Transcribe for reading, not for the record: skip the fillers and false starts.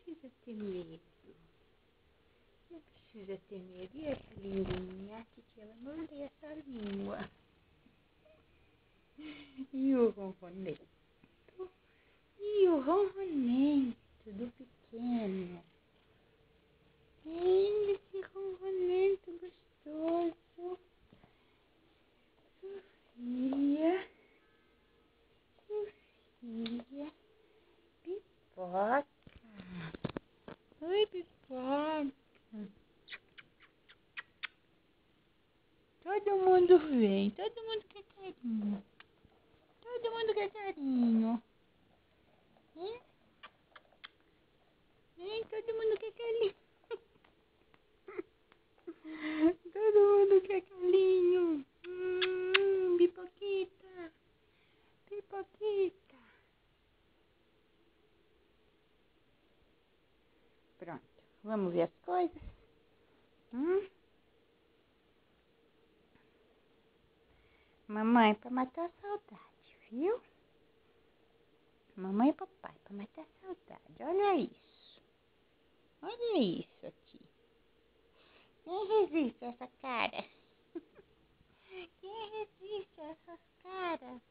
precisa ter medo. Não precisa ter medo. E essa linguinha? A titia vai morder essa língua. E o ronronento? E o ronronento do pequeno? Que ronronento gostoso. Sofia. Sofia. Pipoca. Oi, Pipoca. Todo mundo vem. Todo mundo quer carinho. Todo mundo quer carinho. Hein? Hein? Todo mundo quer carinho. Todo mundo quer carinho. Pipoquita. Pipoquita. Pronto. Vamos ver as coisas? Mamãe pra matar a saudade, viu? Mamãe e papai pra matar a saudade. Olha isso. Olha isso aqui. Quem resiste a essa cara? Quem resiste a essas caras?